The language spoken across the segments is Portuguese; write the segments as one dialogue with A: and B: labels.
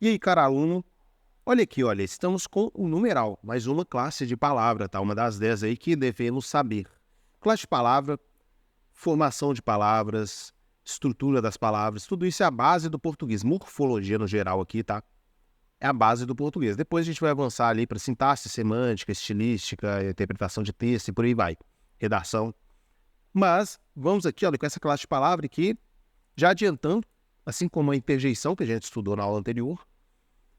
A: E aí, cara aluno, olha aqui, olha, estamos com o numeral, mais uma classe de palavra, tá? Uma das 10 aí que devemos saber. Classe de palavra, formação de palavras, estrutura das palavras, tudo isso é a base do português. Morfologia no geral aqui, tá? É a base do português. Depois a gente vai avançar ali para sintaxe, semântica, estilística, interpretação de texto e por aí vai. Redação. Mas vamos aqui, olha, com essa classe de palavra aqui, já adiantando, assim como a interjeição que a gente estudou na aula anterior,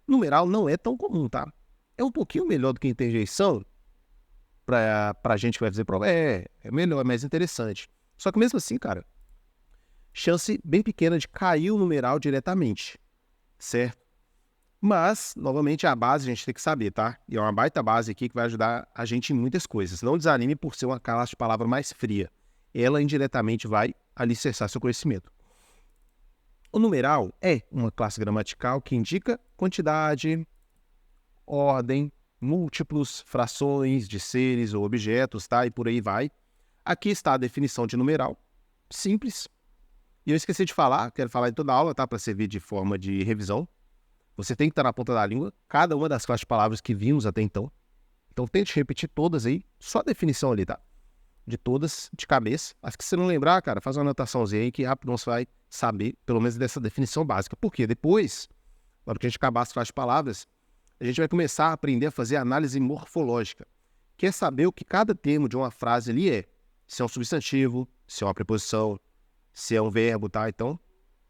A: numeral não é tão comum, tá? É um pouquinho melhor do que interjeição para a gente que vai fazer prova. É melhor, é mais interessante. Só que mesmo assim, cara, chance bem pequena de cair o numeral diretamente, certo? Mas, novamente, a base a gente tem que saber, tá? E é uma baita base aqui que vai ajudar a gente em muitas coisas. Não desanime por ser uma classe de palavra mais fria. Ela indiretamente vai alicerçar seu conhecimento. O numeral é uma classe gramatical que indica quantidade, ordem, múltiplos, frações de seres ou objetos, tá? E por aí vai. Aqui está a definição de numeral. Simples. E eu esqueci de falar, quero falar em toda a aula, tá? Para servir de forma de revisão. Você tem que estar na ponta da língua, cada uma das classes de palavras que vimos até então. Então tente repetir todas aí, só a definição ali, tá? De todas, de cabeça. Mas que se você não lembrar, cara, faz uma anotaçãozinha aí que rápido você vai saber, pelo menos dessa definição básica. Porque depois, na hora que a gente acabar as classes de palavras, a gente vai começar a aprender a fazer análise morfológica. Que é saber o que cada termo de uma frase ali é. Se é um substantivo, se é uma preposição, se é um verbo, tá? Então,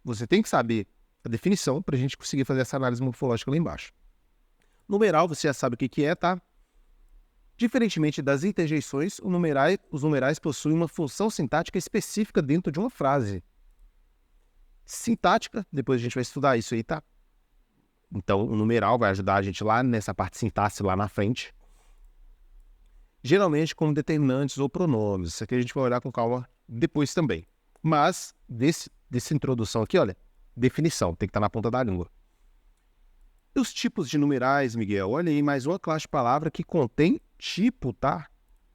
A: você tem que saber a definição para a gente conseguir fazer essa análise morfológica lá embaixo. Numeral, você já sabe o que é, tá? Diferentemente das interjeições, os numerais possuem uma função sintática específica dentro de uma frase. Sintática, depois a gente vai estudar isso aí, tá? Então, o numeral vai ajudar a gente lá nessa parte sintaxe lá na frente. Geralmente como determinantes ou pronomes. Isso aqui a gente vai olhar com calma depois também. Mas, dessa introdução aqui, olha, definição, tem que estar na ponta da língua. E os tipos de numerais, Miguel? Olha aí, mais uma classe de palavra que contém tipo, tá?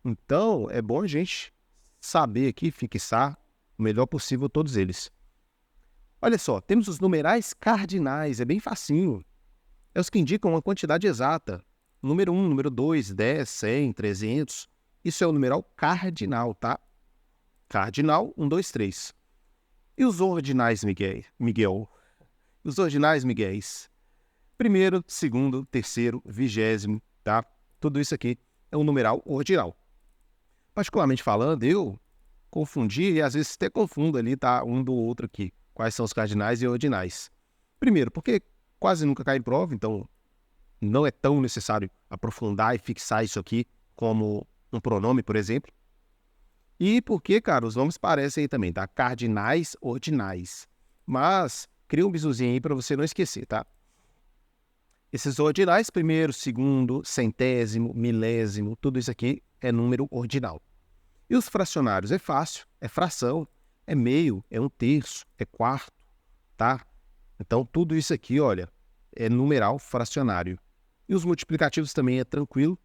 A: Então, é bom a gente saber aqui, fixar o melhor possível todos eles. Olha só, temos os numerais cardinais, é bem facinho. É os que indicam uma quantidade exata. Número 1, número 2, 10, 100, 300. Isso é o numeral cardinal, tá? Cardinal, 1, 2, 3. E os ordinais, Miguel? Os ordinais, Miguéis? Primeiro, segundo, terceiro, vigésimo, tá? Tudo isso aqui é um numeral ordinal. Particularmente falando, eu confundi e às vezes até confundo ali, tá? Um do outro aqui. Quais são os cardinais e ordinais? Primeiro, porque quase nunca cai em prova, então não é tão necessário aprofundar e fixar isso aqui como um pronome, por exemplo. E porque, cara, os nomes parecem aí também, tá? Cardinais, ordinais. Mas cria um bisuzinho aí para você não esquecer, tá? Esses ordinais, primeiro, segundo, centésimo, milésimo, tudo isso aqui é número ordinal. E os fracionários é fácil, é fração, é meio, é um terço, é quarto, tá? Então, tudo isso aqui, olha, é numeral fracionário. E os multiplicativos também é tranquilo.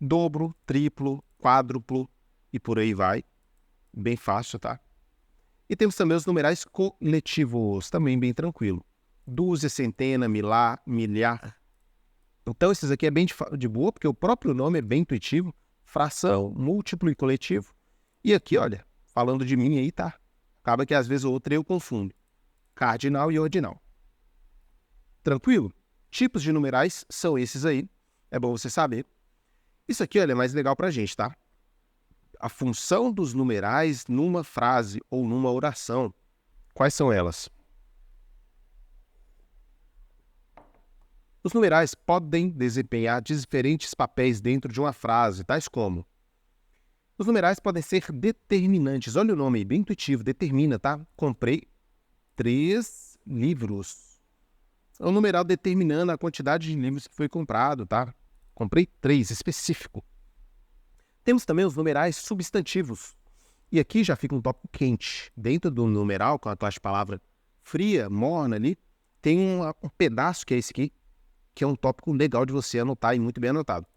A: Dobro, triplo, quádruplo e por aí vai. Bem fácil, tá? E temos também os numerais coletivos, também bem tranquilo. Dúzia, centena, milhar, milhar. Então, esses aqui é bem de boa, porque o próprio nome é bem intuitivo. Fração, múltiplo e coletivo. E aqui, olha, falando de mim aí, tá? Acaba que às vezes o outro eu confundo. Cardinal e ordinal. Tranquilo? Tipos de numerais são esses aí. É bom você saber. Isso aqui, olha, é mais legal pra gente, tá? A função dos numerais numa frase ou numa oração. Quais são elas? Os numerais podem desempenhar diferentes papéis dentro de uma frase, tais como: os numerais podem ser determinantes. Olha o nome aí, bem intuitivo, determina, tá? Comprei 3 livros. É um numeral determinando a quantidade de livros que foi comprado, tá? Comprei 3, específico. Temos também os numerais substantivos. E aqui já fica um tópico quente. Dentro do numeral, com a classe de palavra fria, morna ali, tem um pedaço que é esse aqui, que é um tópico legal de você anotar e muito bem anotado.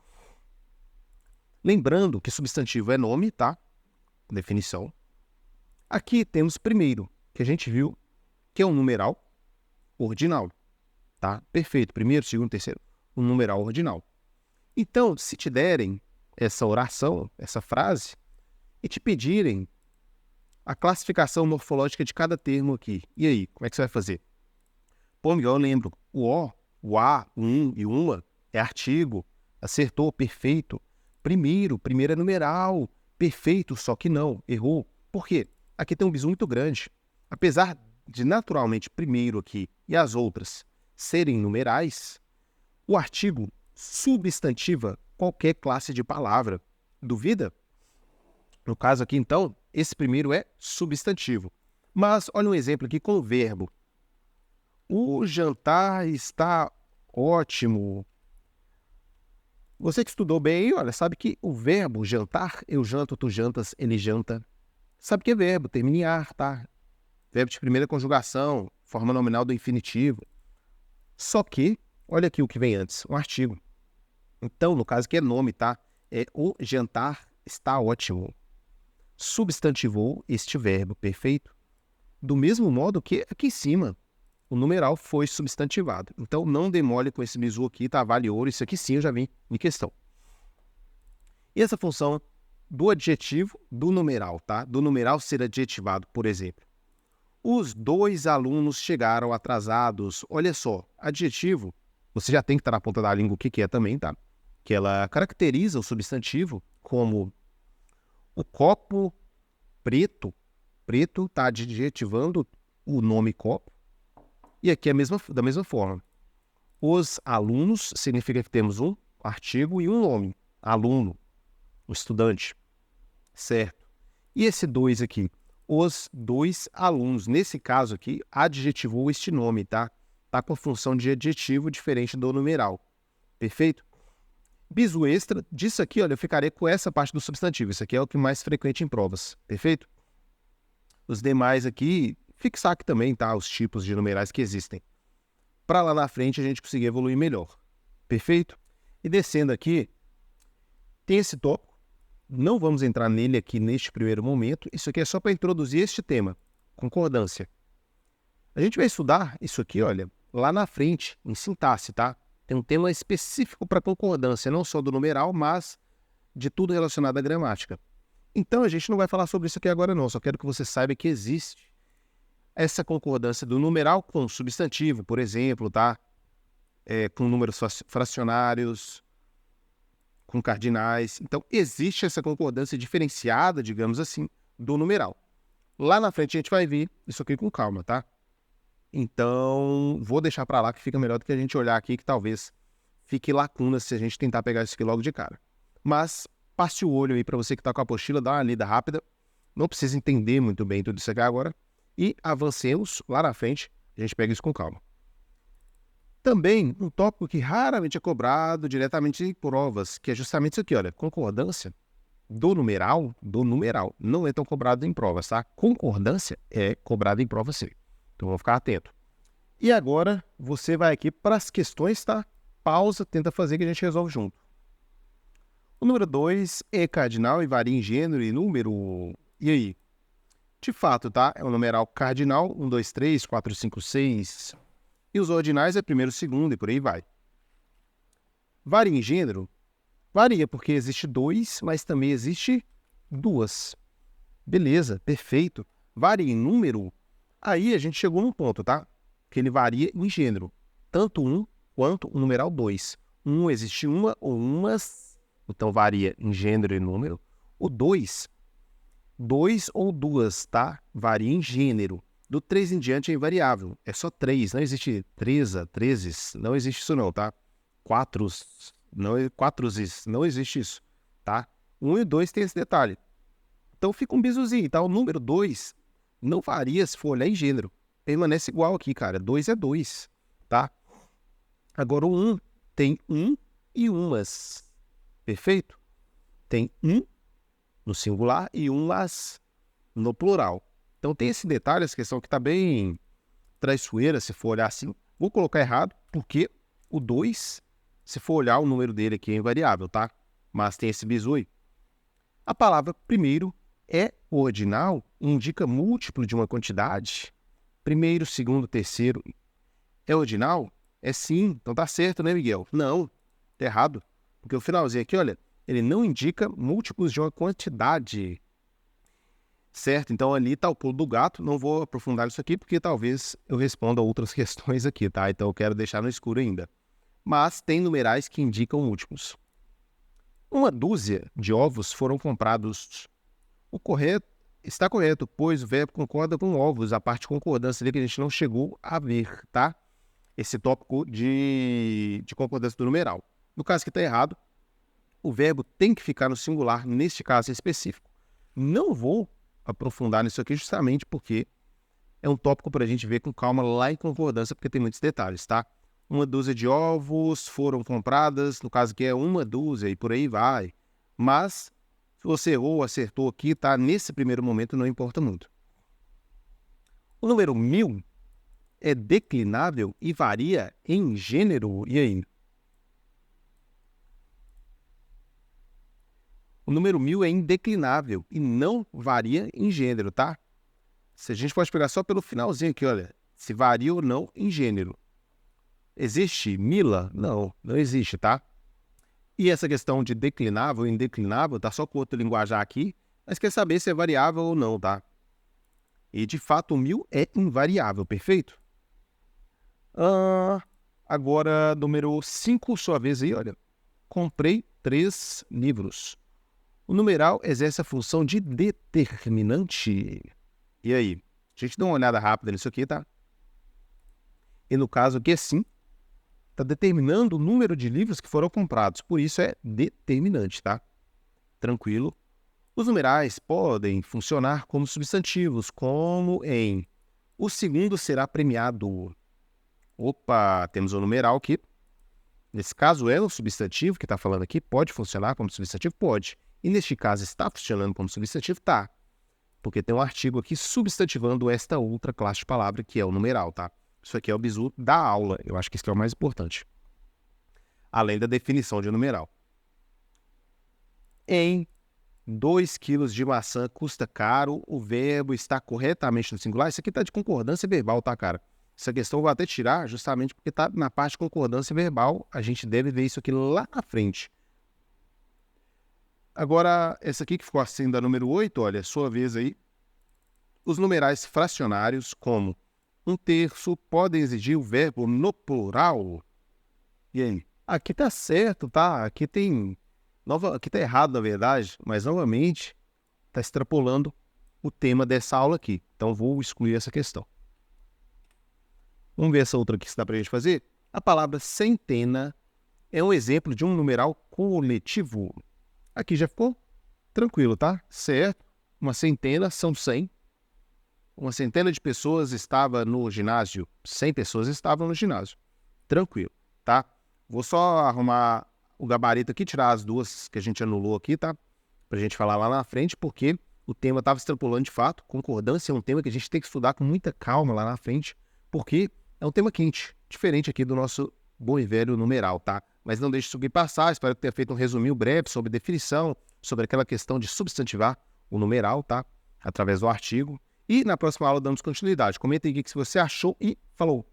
A: Lembrando que substantivo é nome, tá? Definição. Aqui temos primeiro, que a gente viu, que é um numeral ordinal. tá? Perfeito. Primeiro, segundo, terceiro. Um numeral ordinal. Então, se te derem essa oração, essa frase, e te pedirem a classificação morfológica de cada termo aqui, e aí, como é que você vai fazer? Pô, Miguel, eu lembro. O O, o A, o um e o uma é artigo. Acertou, perfeito. Primeiro é numeral. Perfeito, só que não, errou. Por quê? Aqui tem um bizu muito grande. Apesar de naturalmente primeiro aqui e as outras serem numerais, o artigo substantiva qualquer classe de palavra. Duvida? No caso aqui, então, esse primeiro é substantivo. Mas olha um exemplo aqui com o verbo. O jantar está ótimo. Você que estudou bem, olha, sabe que o verbo jantar, eu janto, tu jantas, ele janta. Sabe que é verbo, termina em ar, tá? Verbo de primeira conjugação, forma nominal do infinitivo. Só que, olha aqui o que vem antes, um artigo. Então, no caso aqui é nome, tá? É o jantar está ótimo. Substantivou este verbo, perfeito? Do mesmo modo que aqui em cima, o numeral foi substantivado. Então, não demole com esse bizu aqui, tá? Vale ouro. Isso aqui sim eu já vi em questão. E essa função do adjetivo do numeral, tá? Do numeral ser adjetivado, por exemplo. Os 2 alunos chegaram atrasados. Olha só, adjetivo, você já tem que estar na ponta da língua o que é também, tá? Que ela caracteriza o substantivo como o copo preto. Preto está adjetivando o nome copo. E aqui é da mesma forma. Os alunos significa que temos um artigo e um nome. Aluno, o estudante. Certo. E esse 2 aqui? Os 2 alunos. Nesse caso aqui, adjetivou este nome, tá? Tá com função de adjetivo diferente do numeral. Perfeito? Bizu extra, disso aqui, olha, eu ficarei com essa parte do substantivo. Isso aqui é o que mais frequente em provas. Perfeito? Os demais aqui, fixar aqui também, tá? Os tipos de numerais que existem. Para lá na frente a gente conseguir evoluir melhor. Perfeito? E descendo aqui, tem esse tópico. Não vamos entrar nele aqui neste primeiro momento. Isso aqui é só para introduzir este tema, concordância. A gente vai estudar isso aqui, olha, lá na frente, em sintaxe, tá? Tem um tema específico para concordância, não só do numeral, mas de tudo relacionado à gramática. Então, a gente não vai falar sobre isso aqui agora não, só quero que você saiba que existe essa concordância do numeral com substantivo, por exemplo, tá? Com números fracionários, com cardinais. Então, existe essa concordância diferenciada, digamos assim, do numeral. Lá na frente a gente vai ver isso aqui com calma, tá? Então, vou deixar para lá que fica melhor do que a gente olhar aqui, que talvez fique lacuna se a gente tentar pegar isso aqui logo de cara. Mas, passe o olho aí para você que está com a apostila, dá uma lida rápida. Não precisa entender muito bem tudo isso aqui agora. E avancemos lá na frente, a gente pega isso com calma. Também um tópico que raramente é cobrado diretamente em provas, que é justamente isso aqui, olha, concordância do numeral, não é tão cobrado em provas, tá? Concordância é cobrada em prova sim. Então vamos ficar atento. E agora você vai aqui para as questões, tá? Pausa, tenta fazer que a gente resolve junto. O número 2 é cardinal e varia em gênero e número. E aí? De fato, tá? É um numeral cardinal, 1, 2, 3, 4, 5, 6. E os ordinais é primeiro, segundo e por aí vai. Varia em gênero? Varia, porque existe 2, mas também existe 2. Beleza, perfeito. Varia em número? Aí a gente chegou num ponto, tá? Que ele varia em gênero. Tanto 1 quanto o numeral 2. 1 existe uma ou umas, então varia em gênero e número. O 2 ou duas, tá? Varia em gênero. Do 3 em diante é invariável. É só 3, não existe 13, não existe isso não, tá? 4, não existe isso, tá? 1 e 2 tem esse detalhe. Então fica um bizuzinho, tá? O número 2 não varia se for olhar em gênero. Permanece igual aqui, cara. 2 é 2, tá? Agora o 1 tem 1 e umas. Perfeito? Tem 1 no singular e umas no plural. Então tem esse detalhe, essa questão que está bem traiçoeira, se for olhar assim. Vou colocar errado, porque o 2, se for olhar o número dele aqui é invariável, tá? Mas tem esse bizu aí. A palavra primeiro é ordinal e indica múltiplo de uma quantidade. Primeiro, segundo, terceiro é ordinal? É sim, então tá certo, né, Miguel? Não, tá errado. Porque o finalzinho aqui, olha, ele não indica múltiplos de uma quantidade. Certo? Então ali tá o pulo do gato. Não vou aprofundar isso aqui porque talvez eu responda outras questões aqui, tá? Então eu quero deixar no escuro ainda. Mas tem numerais que indicam múltiplos. Uma dúzia de ovos foram comprados. O correto está correto, pois o verbo concorda com ovos, a parte de concordância ali que a gente não chegou a ver, tá? Esse tópico de concordância do numeral. No caso que está errado, o verbo tem que ficar no singular, neste caso específico. Não vou aprofundar nisso aqui justamente porque é um tópico para a gente ver com calma lá em concordância, porque tem muitos detalhes, tá? Uma dúzia de ovos foram compradas, no caso que é uma dúzia e por aí vai. Mas se você errou ou acertou aqui, tá? Nesse primeiro momento não importa muito. O número 1000 é declinável e varia em gênero. E aí? O número 1000 é indeclinável e não varia em gênero, tá? Se a gente pode pegar só pelo finalzinho aqui, olha. Se varia ou não em gênero. Existe Mila? Não, não existe, tá? E essa questão de declinável e indeclinável tá só com outro linguajar aqui, mas quer saber se é variável ou não, tá? E de fato o 1000 é invariável, perfeito? Agora, número 5, sua vez aí, olha. Comprei 3 livros. O numeral exerce a função de determinante. E aí? A gente dá uma olhada rápida nisso aqui, tá? E no caso aqui, sim, está determinando o número de livros que foram comprados. Por isso é determinante, tá? Tranquilo. Os numerais podem funcionar como substantivos, como em o segundo será premiado. Opa, temos um numeral aqui. Nesse caso é um substantivo que está falando aqui. Pode funcionar como substantivo? Pode. E neste caso está funcionando como substantivo? Tá. Porque tem um artigo aqui substantivando esta outra classe de palavra que é o numeral, tá? Isso aqui é o bizu da aula. Eu acho que isso é o mais importante. Além da definição de numeral. Em 2 quilos de maçã custa caro, o verbo está corretamente no singular. Isso aqui está de concordância verbal, tá, cara? Essa questão eu vou até tirar justamente porque está na parte de concordância verbal. A gente deve ver isso aqui lá na frente. Agora, essa aqui que ficou assim da número 8, olha, sua vez aí. Os numerais fracionários, como 1/3, podem exigir o verbo no plural. E aí? Aqui tá certo, tá? Aqui tem... Aqui tá errado, na verdade, mas novamente tá extrapolando o tema dessa aula aqui. Então vou excluir essa questão. Vamos ver essa outra aqui se dá pra gente fazer. A palavra centena é um exemplo de um numeral coletivo. Aqui já ficou tranquilo, tá? Certo. Uma centena são 100. Uma centena de pessoas estava no ginásio. 100 pessoas estavam no ginásio. Tranquilo, tá? Vou só arrumar o gabarito aqui, tirar as duas que a gente anulou aqui, tá? Pra gente falar lá na frente, porque o tema estava extrapolando de fato. Concordância é um tema que a gente tem que estudar com muita calma lá na frente, porque é um tema quente, diferente aqui do nosso bom e velho numeral, tá? Mas não deixe isso aqui passar, espero ter feito um resuminho breve sobre definição, sobre aquela questão de substantivar o numeral, tá? Através do artigo. E na próxima aula damos continuidade. Comenta aí o que você achou e falou!